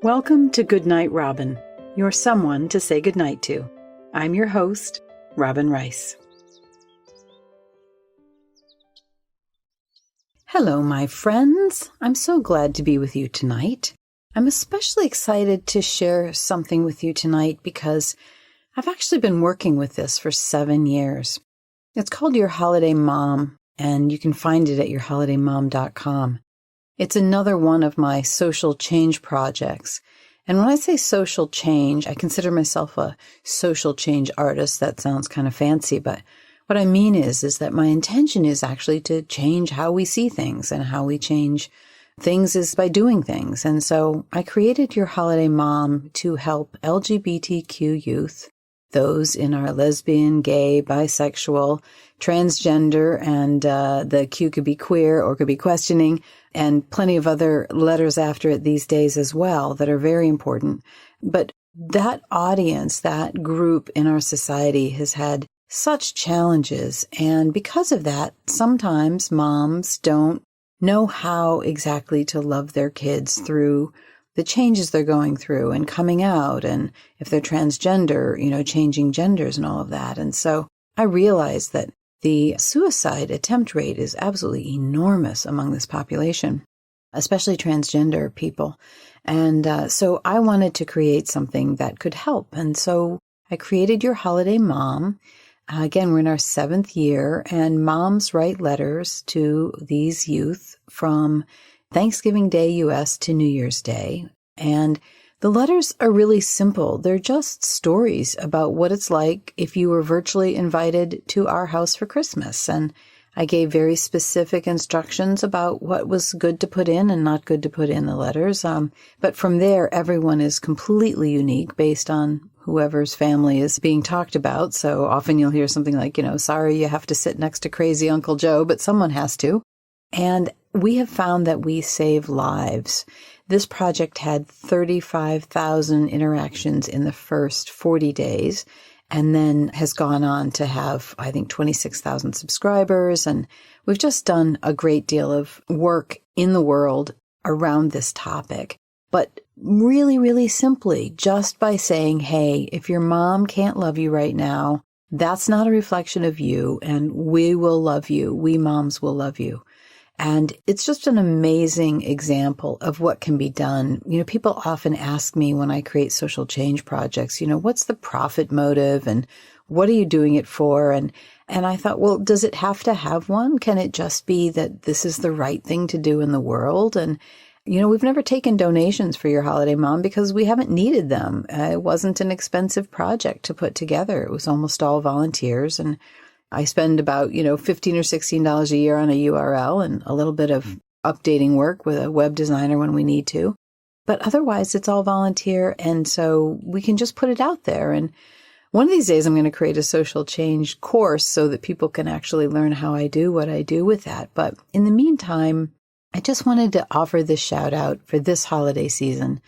Welcome to Goodnight, Robin, your someone to say goodnight to. I'm your host, Robin Rice. Hello, my friends. I'm so glad to be with you tonight. I'm especially excited to share something with you tonight because I've actually been working with this for 7 years. It's called Your Holiday Mom, and you can find it at yourholidaymom.com. It's another one of my social change projects. And when I say social change, I consider myself a social change artist. That sounds kind of fancy, but what I mean is that my intention is actually to change how we see things, and how we change things is by doing things. And so I created Your Holiday Mom to help LGBTQ youth, those in our lesbian, gay, bisexual, transgender, and the Q could be queer or could be questioning, and plenty of other letters after it these days as well that are very important. But that audience, that group in our society has had such challenges. And because of that, sometimes moms don't know how exactly to love their kids through the changes they're going through and coming out. And if they're transgender, changing genders and all of that. And so I realized that the suicide attempt rate is absolutely enormous among this population, especially transgender people. And so I wanted to create something that could help. And so I created Your Holiday Mom. Again, we're in our 7th year, and moms write letters to these youth from Thanksgiving Day U.S. to New Year's Day. And the letters are really simple. They're just stories about what it's like if you were virtually invited to our house for Christmas. And I gave very specific instructions about what was good to put in and not good to put in the letters. But from there, everyone is completely unique based on whoever's family is being talked about. So often you'll hear something like, sorry you have to sit next to crazy Uncle Joe, but someone has to. And we have found that we save lives. This project had 35,000 interactions in the first 40 days, and then has gone on to have, I think, 26,000 subscribers. And we've just done a great deal of work in the world around this topic. But really, really simply, just by saying, hey, if your mom can't love you right now, that's not a reflection of you, and we will love you. We moms will love you. And it's just an amazing example of what can be done. People often ask me when I create social change projects, what's the profit motive and what are you doing it for? And I thought, well, does it have to have one? Can it just be that this is the right thing to do in the world? And, we've never taken donations for Your Holiday Mom because we haven't needed them. It wasn't an expensive project to put together. It was almost all volunteers, and I spend about, $15 or $16 a year on a URL and a little bit of updating work with a web designer when we need to. But otherwise, it's all volunteer, and so we can just put it out there. And one of these days, I'm going to create a social change course so that people can actually learn how I do what I do with that. But in the meantime, I just wanted to offer this shout out for this holiday season,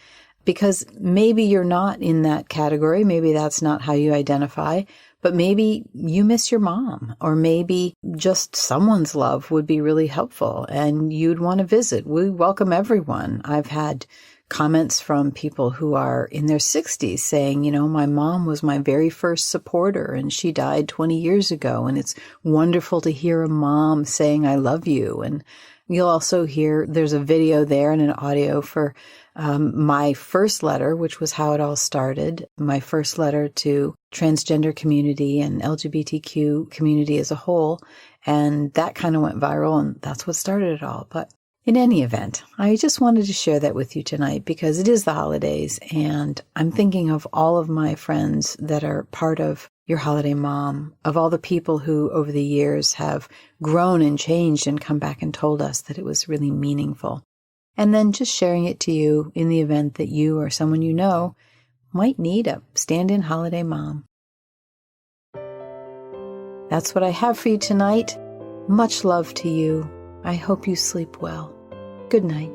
because maybe you're not in that category. Maybe that's not how you identify. But maybe you miss your mom, or maybe just someone's love would be really helpful and you'd want to visit. We welcome everyone. I've had comments from people who are in their 60s saying, my mom was my very first supporter and she died 20 years ago. And it's wonderful to hear a mom saying, I love you. And you'll also hear there's a video there and an audio for my first letter, which was how it all started, my first letter to transgender community and LGBTQ community as a whole. And that kind of went viral, and that's what started it all. But in any event, I just wanted to share that with you tonight because it is the holidays, and I'm thinking of all of my friends that are part of Your Holiday Mom, of all the people who over the years have grown and changed and come back and told us that it was really meaningful. And then just sharing it to you in the event that you or someone you know might need a stand-in holiday mom. That's what I have for you tonight. Much love to you. I hope you sleep well. Good night.